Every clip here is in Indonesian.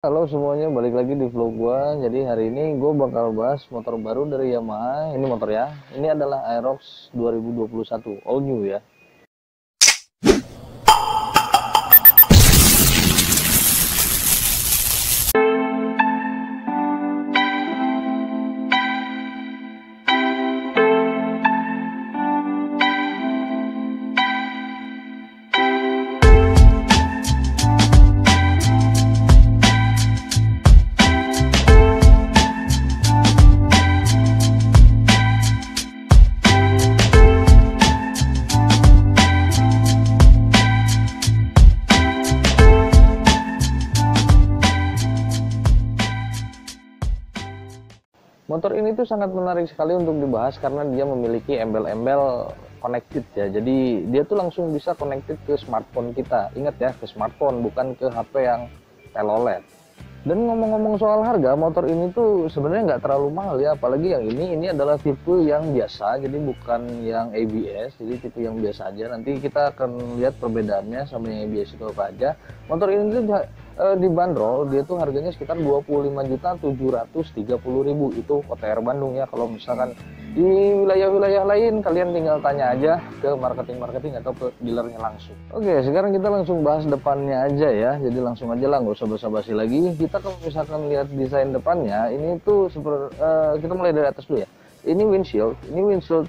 Halo semuanya, balik lagi di vlog gua. Jadi hari ini gue bakal bahas motor baru dari Yamaha. Ini motor ya. Ini adalah Aerox 2021, all new ya. Motor ini tuh sangat menarik sekali untuk dibahas karena dia memiliki embel-embel connected ya. Jadi dia tuh langsung bisa connected ke smartphone kita. Ingat ya, ke smartphone, bukan ke HP yang telolet. Dan ngomong-ngomong soal harga, motor ini tuh sebenarnya nggak terlalu mahal ya, apalagi yang ini adalah tipe yang biasa, jadi bukan yang ABS, jadi tipe yang biasa aja. Nanti kita akan lihat perbedaannya sama yang ABS itu apa aja. Motor ini tuh dibanderol, dia tuh harganya sekitar 25.730.000 itu OTR Bandung ya. Kalau misalkan di wilayah-wilayah lain kalian tinggal tanya aja ke marketing atau ke dealernya langsung. Oke, sekarang kita langsung bahas depannya aja ya. Jadi langsung aja lah, nggak usah basa-basi lagi. Kita kalau misalkan lihat desain depannya, ini tuh seperti kita mulai dari atas dulu ya. Ini windshield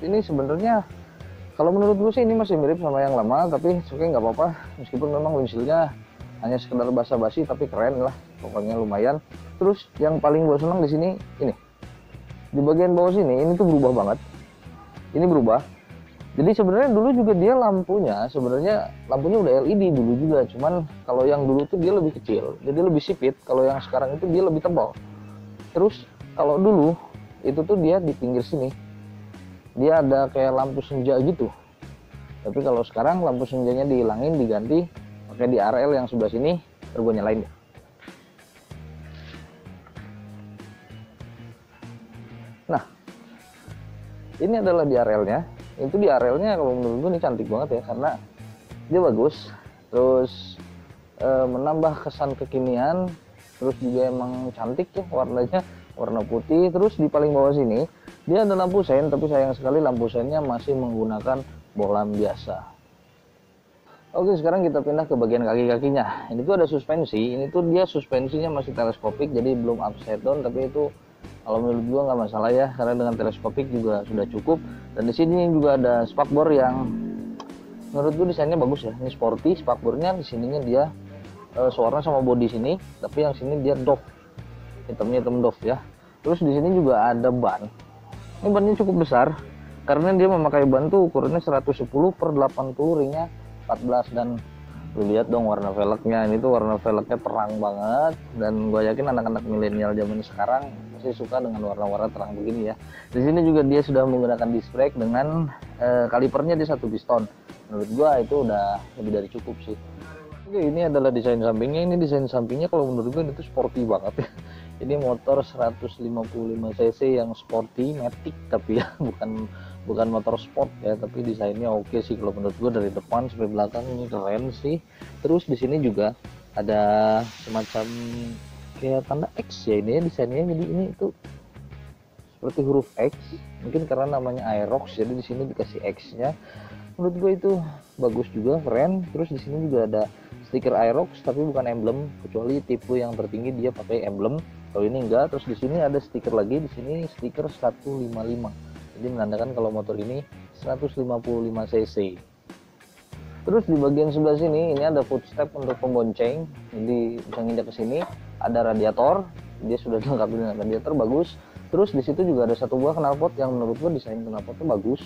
ini sebenarnya kalau menurut gue sih ini masih mirip sama yang lama, tapi oke nggak apa-apa. Meskipun memang windshieldnya hanya sekedar basa-basi, tapi keren lah, pokoknya lumayan. Terus yang paling gue senang di sini ini. Di bagian bawah sini ini tuh berubah banget. Ini berubah. Jadi sebenarnya dulu juga dia lampunya udah LED dulu juga, cuman kalau yang dulu tuh dia lebih kecil, jadi lebih sipit. Kalau yang sekarang itu dia lebih tebal. Terus kalau dulu itu tuh dia di pinggir sini dia ada kayak lampu senja gitu, tapi kalau sekarang lampu senjanya dihilangin, diganti pakai di RL yang sebelah sini. Terus gue nyalain deh. Nah, ini adalah di RL-nya. Itu di RL-nya kalau menurut gue ini cantik banget ya, karena dia bagus, terus menambah kesan kekinian, terus juga emang cantik ya warnanya, warna putih. Terus di paling bawah sini dia ada lampu sein, tapi sayang sekali lampu seinnya masih menggunakan bohlam biasa. Oke, sekarang kita pindah ke bagian kaki-kakinya. Ini tuh ada suspensi. Ini tuh dia suspensinya masih teleskopik, jadi belum upside down, tapi itu kalau menurut gua nggak masalah ya, karena dengan teleskopik juga sudah cukup. Dan di sini juga ada spakbor yang menurut gua desainnya bagus ya. Ini sporty, spakbornya di sininya dia sewarna sama bodi sini, tapi yang sini dia doff, hitamnya hitam doff ya. Terus di sini juga ada ban. Ini bannya cukup besar karena dia memakai ban tuh ukurannya 110/80, ringnya 14. Dan lu lihat dong warna velgnya, ini tuh warna velgnya terang banget, dan gue yakin anak-anak milenial zaman sekarang pasti suka dengan warna-warna terang begini ya. Di sini juga dia sudah menggunakan disc brake dengan kalipernya di satu piston. Menurut gue itu udah lebih dari cukup sih. Oke, ini adalah desain sampingnya. Ini desain sampingnya kalau menurut gue itu sporty banget ya. Ini motor 155 cc yang sporty matic, tapi ya bukan motor sport ya, tapi desainnya oke sih kalau menurut gue. Dari depan sampai belakang ini keren sih. Terus di sini juga ada semacam kayak tanda X ya, ini ya desainnya. Jadi ini itu seperti huruf X, mungkin karena namanya Aerox, jadi di sini dikasih X-nya. Menurut gue itu bagus juga, keren. Terus di sini juga ada stiker Aerox tapi bukan emblem, kecuali tipe yang tertinggi dia pakai emblem. Kalau ini enggak. Terus di sini ada stiker lagi, di sini stiker 155. Jadi menandakan kalau motor ini 155 cc. Terus di bagian sebelah sini ini ada footstep untuk pembonceng. Jadi bisa nginjak ke sini. Ada radiator, dia sudah dilengkapi dengan radiator, bagus. Terus di situ juga ada satu buah knalpot yang menurut gue desain knalpotnya bagus,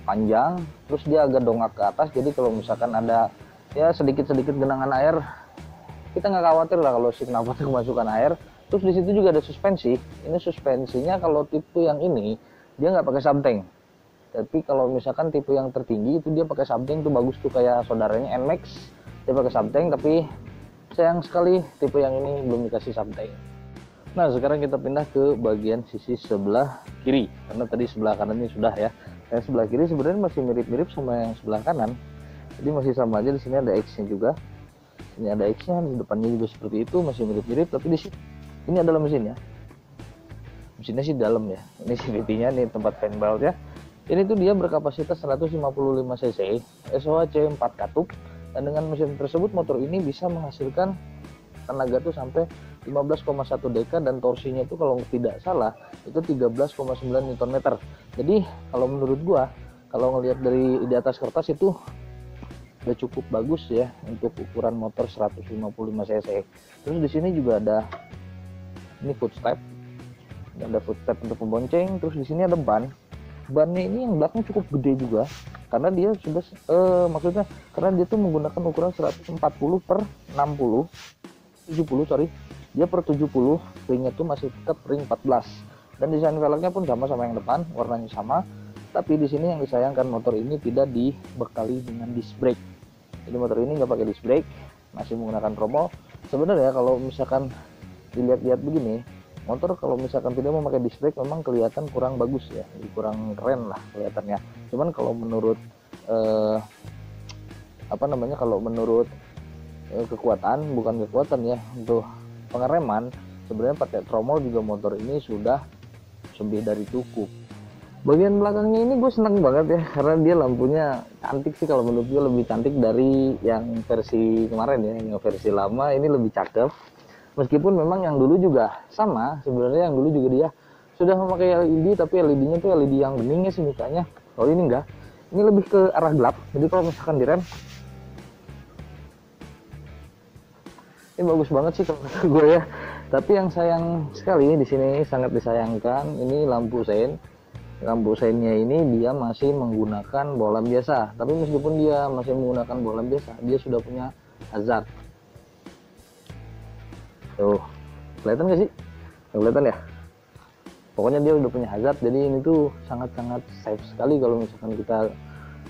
panjang. Terus dia agak dongak ke atas, jadi kalau misalkan ada ya sedikit-sedikit genangan air, kita nggak khawatir lah kalau si knalpotnya kemasukan air. Terus di situ juga ada suspensi. Ini suspensinya kalau tipe yang ini dia nggak pakai sabteng, tapi kalau misalkan tipe yang tertinggi itu dia pakai sabteng tuh, bagus tuh, kayak saudaranya NMAX dia pakai sabteng, tapi sayang sekali tipe yang ini belum dikasih sabteng. Nah, sekarang kita pindah ke bagian sisi sebelah kiri, karena tadi sebelah kanan ini sudah ya. Yang sebelah kiri sebenarnya masih mirip-mirip sama yang sebelah kanan, jadi masih sama aja. Di sini ada X-nya juga. Ini ada X-nya, di depannya juga seperti itu, masih mirip-mirip. Tapi di sini ini adalah mesinnya. Mesinnya sih dalam ya. Ini CVT-nya, nih tempat fan belt ya. Ini tuh dia berkapasitas 155 cc, SOHC 4 katup, dan dengan mesin tersebut motor ini bisa menghasilkan tenaga tuh sampai 15,1 dk, dan torsinya itu kalau tidak salah itu 13,9 Nm. Jadi kalau menurut gua, kalau ngelihat dari di atas kertas itu udah cukup bagus ya untuk ukuran motor 155 cc. Terus di sini juga ada ini footstep, ada footstep untuk pembonceng. Terus di sini ada bannya ini yang belakang cukup gede juga, karena dia sudah maksudnya karena dia tuh menggunakan ukuran 140 per 70 sorry, dia per 70, ringnya tuh masih tetap ring 14, dan desain velgnya pun sama yang depan, warnanya sama. Tapi di sini yang disayangkan, motor ini tidak dibekali dengan disc brake. Jadi motor ini nggak pakai disc brake, masih menggunakan tromol. Sebenarnya kalau misalkan dilihat-lihat begini, motor kalau misalkan tidak memakai disc brake memang kelihatan kurang bagus ya, kurang keren lah kelihatannya. Cuman kalau menurut kalau menurut kekuatan, bukan kekuatan ya, untuk pengereman sebenarnya pakai tromol juga motor ini sudah lebih dari cukup. Bagian belakangnya ini gue seneng banget ya, karena dia lampunya cantik sih, kalau menurut gue lebih cantik dari yang versi kemarin ya. Yang versi lama ini lebih cakep, meskipun memang yang dulu juga sama sebenarnya. Yang dulu juga dia sudah memakai LED, tapi LED-nya tuh LED yang bening ya sih mukanya. Kalau ini enggak, ini lebih ke arah gelap. Jadi kalau misalkan direm, ini bagus banget sih kalau gue ya. Tapi yang sayang sekali di sini, sangat disayangkan, ini lampu sein. Lampu seinnya ini dia masih menggunakan bohlam biasa. Tapi meskipun dia masih menggunakan bohlam biasa, dia sudah punya hazard. Tuh, kelihatan gak sih? Kelihatan ya? Pokoknya dia udah punya hazard, jadi ini tuh sangat-sangat safe sekali kalau misalkan kita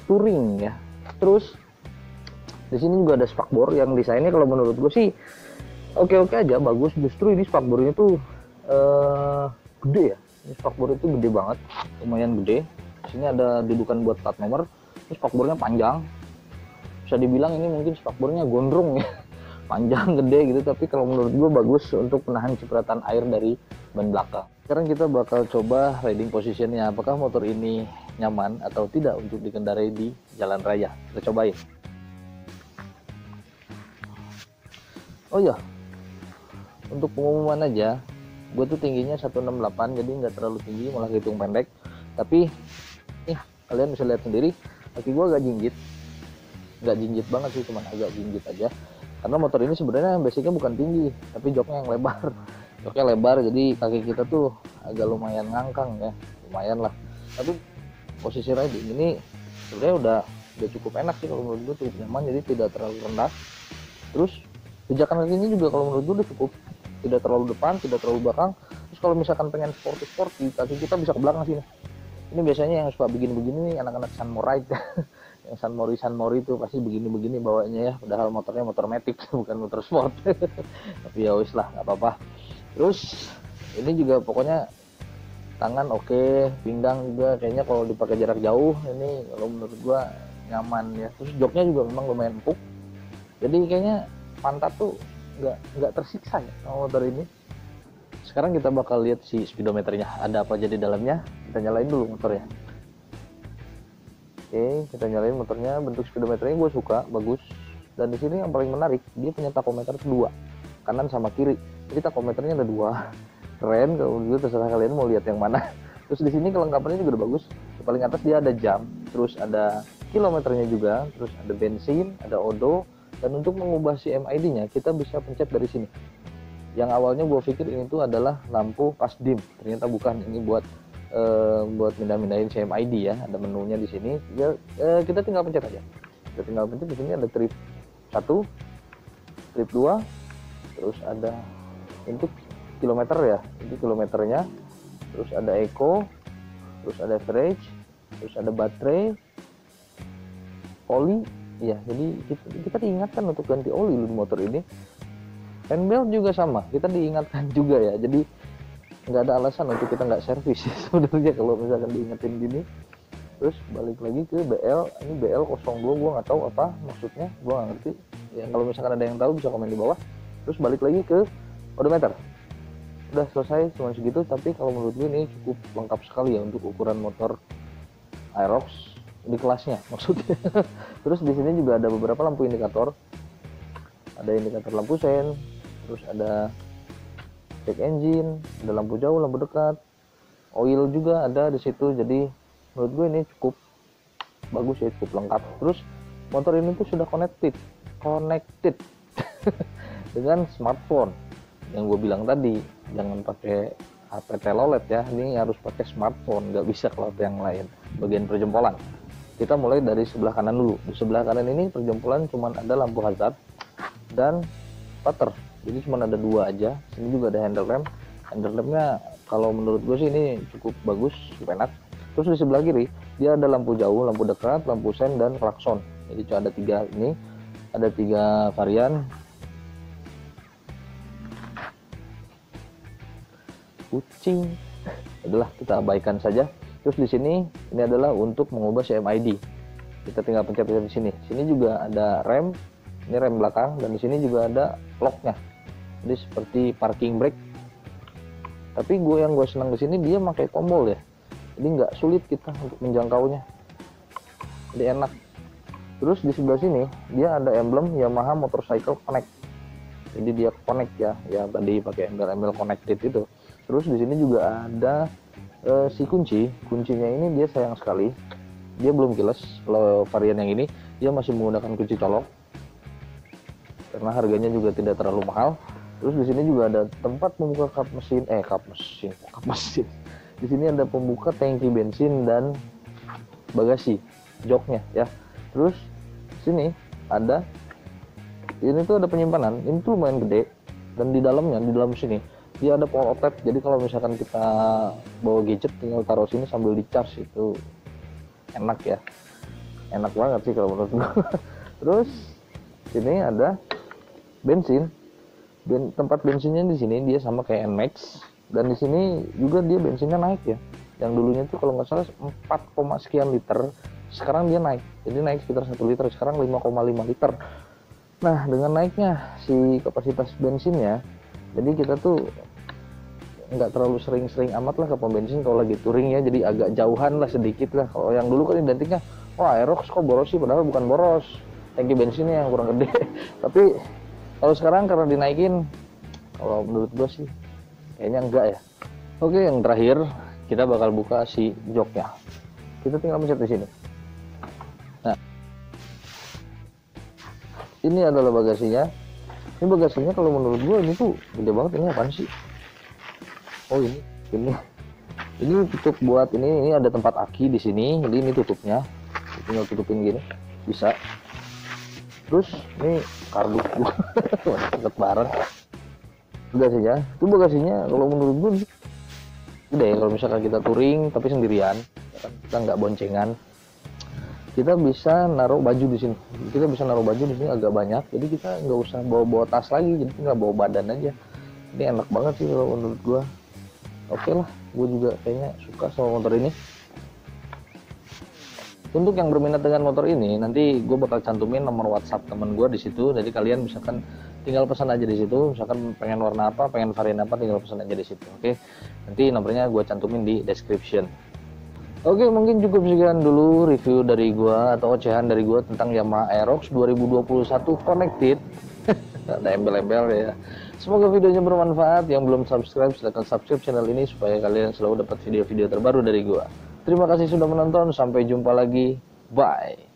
touring ya. Terus di sini juga ada spakbor yang desainnya kalau menurut gue sih oke-oke aja, bagus. Justru ini spakbornya tuh gede ya. Ini spakbor itu gede banget, lumayan gede. Sini ada dudukan buat plat nomor. Ini spakbornya panjang, bisa dibilang ini mungkin spakbornya gondrong ya. Panjang, gede gitu, tapi kalau menurut gue bagus untuk menahan cipratan air dari ban belakang. Sekarang kita bakal coba riding positionnya, apakah motor ini nyaman atau tidak untuk dikendarai di jalan raya. Kita cobain. Oh ya, untuk pengumuman aja, gue tuh tingginya 168, jadi nggak terlalu tinggi, malah hitung pendek. Tapi nih kalian bisa lihat sendiri, kaki gue agak jinjit, nggak jinjit banget sih, cuman agak jinjit aja. Karena motor ini sebenarnya basicnya bukan tinggi, tapi joknya yang lebar. Joknya lebar, jadi kaki kita tuh agak lumayan ngangkang ya, lumayan lah. Tapi posisi riding ini sebenarnya udah cukup enak sih kalau menurut gue, cukup nyaman, jadi tidak terlalu rendah. Terus pijakan kakinya juga kalau menurut gue udah cukup, tidak terlalu depan, tidak terlalu belakang. Terus kalau misalkan pengen sporty, kaki kita bisa ke belakang sini. Ini biasanya yang suka begini-begini nih anak-anak Sunmoride. Yang Sunmori itu pasti begini-begini bawanya ya, padahal motornya motor matic bukan motor sport. Tapi ya wis lah, nggak apa-apa. Terus ini juga pokoknya tangan oke, pinggang juga kayaknya kalau dipakai jarak jauh ini kalau menurut gua nyaman ya. Terus joknya juga memang lumayan empuk, jadi kayaknya pantat tuh nggak tersiksa ya sama motor ini. Sekarang kita bakal lihat si speedometernya ada apa aja di dalamnya. Kita nyalain dulu motornya. Oke, kita nyalain motornya. Bentuk speedometernya gue suka, bagus. Dan di sini yang paling menarik, dia punya takometer dua, kanan sama kiri. Jadi takometernya ada dua. Keren, kalau gitu terserah kalian mau lihat yang mana. Terus di sini kelengkapannya juga udah bagus. Di paling atas dia ada jam, terus ada kilometernya juga, terus ada bensin, ada odo. Dan untuk mengubah si MID-nya, kita bisa pencet dari sini. Yang awalnya gue pikir ini tuh adalah lampu pas dim, ternyata bukan. Ini buat pindah-pindahin CMID ya. Ada menunya di sini. Ya, kita tinggal pencet aja. Kita tinggal pencet. Di sini ada trip 1, trip 2, terus ada untuk kilometer ya. Ini kilometernya. Terus ada eco, terus ada average, terus ada baterai, oli. Ya, jadi kita diingatkan untuk ganti oli di motor ini. Fan belt juga sama, kita diingatkan juga ya. Jadi nggak ada alasan untuk kita nggak servis sebenarnya kalau misalkan diingetin gini. Terus balik lagi ke BL, ini BL 02, gue nggak tahu apa maksudnya, gue nggak ngerti. Ya kalau misalkan ada yang tahu bisa komen di bawah. Terus balik lagi ke odometer. Udah selesai cuma segitu, tapi kalau menurut gue ini cukup lengkap sekali ya untuk ukuran motor Aerox di kelasnya maksudnya. Terus di sini juga ada beberapa lampu indikator. Ada indikator lampu sen, terus ada check engine, ada lampu jauh, lampu dekat, oil juga ada di situ. Jadi menurut gue ini cukup bagus ya, cukup lengkap. Terus motor ini tuh sudah connected dengan smartphone. Yang gue bilang tadi, jangan pakai HP telolet ya, ini harus pakai smartphone, nggak bisa kalau yang lain. Bagian perjempolan, kita mulai dari sebelah kanan dulu. Di sebelah kanan ini perjempolan cuma ada lampu hazard dan putter, jadi cuma ada dua aja. Sini juga ada handle rem. Handle remnya kalau menurut gue sih ini cukup bagus, cukup enak. Terus di sebelah kiri dia ada lampu jauh, lampu dekat, lampu sen, dan klakson. Jadi cuma ada tiga ini, ada tiga varian. Kucing adalah kita abaikan saja. Terus di sini ini adalah untuk mengubah CMID. Kita tinggal pencet-pencet di sini. Sini juga ada rem. Ini rem belakang, dan di sini juga ada locknya. Jadi seperti parking brake. Tapi yang gue senang di sini dia pakai tombol ya. Jadi nggak sulit kita untuk menjangkaunya. Jadi enak. Terus di sebelah sini dia ada emblem Yamaha Motorcycle Connect. Jadi dia connect ya. Ya tadi pakai embel-embel connected itu. Terus di sini juga ada si kuncinya ini dia sayang sekali. Dia belum keyless. Kalau varian yang ini dia masih menggunakan kunci colok. Karena harganya juga tidak terlalu mahal. Terus di sini juga ada tempat membuka kap mesin. Di sini ada pembuka tangki bensin dan bagasi, joknya ya. Terus sini ada, ini tuh ada penyimpanan. Ini tuh lumayan gede, dan di dalam sini dia ada power outlet. Jadi kalau misalkan kita bawa gadget tinggal taruh sini sambil di charge, itu enak ya. Enak banget sih kalau menurut gue. Terus sini ada bensin. Tempat bensinnya di sini dia sama kayak NMAX, dan di sini juga dia bensinnya naik ya. Yang dulunya tuh kalau nggak salah 4, sekian liter, sekarang dia naik. Jadi naik sekitar 1 liter, sekarang 5,5 liter. Nah, dengan naiknya si kapasitas bensinnya, jadi kita tuh nggak terlalu sering-sering amat lah ke pom bensin kalau lagi touring ya. Jadi agak jauhan lah sedikit lah. Kalau yang dulu kan identiknya, wah Aerox kok boros sih, padahal bukan boros, tangki bensinnya yang kurang gede. Tapi kalau sekarang karena dinaikin, kalau menurut gue sih kayaknya enggak ya. Oke, yang terakhir kita bakal buka si joknya. Kita tinggal pencet di sini. Nah, ini adalah bagasinya. Ini bagasinya kalau menurut gue ini tuh gede banget. Ini apaan sih? Oh ini tutup buat ini ada tempat aki di sini. Jadi ini tutupnya, tinggal tutupin gini bisa. Terus ini kardus deket bareng. Bagasinya kalau menurut gue gede ya. Kalau misalkan kita touring tapi sendirian, kita nggak boncengan, kita bisa naruh baju di sini. Kita bisa naruh baju di sini agak banyak. Jadi kita nggak usah bawa tas lagi. Jadi tinggal bawa badan aja. Ini enak banget sih kalau menurut gue. Oke lah, gue juga kayaknya suka sama motor ini. Untuk yang berminat dengan motor ini, nanti gue bakal cantumin nomor WhatsApp temen gue di situ. Jadi kalian misalkan tinggal pesan aja di situ. Misalkan pengen warna apa, pengen varian apa, tinggal pesan aja di situ. Oke, nanti nomornya gue cantumin di description. Oke, mungkin cukup sekian dulu review dari gue atau ocehan dari gue tentang Yamaha Aerox 2021 Connected. Ada embel-embel ya. Semoga videonya bermanfaat. Yang belum subscribe, silahkan subscribe channel ini supaya kalian selalu dapat video-video terbaru dari gue. Terima kasih sudah menonton. Sampai jumpa lagi. Bye.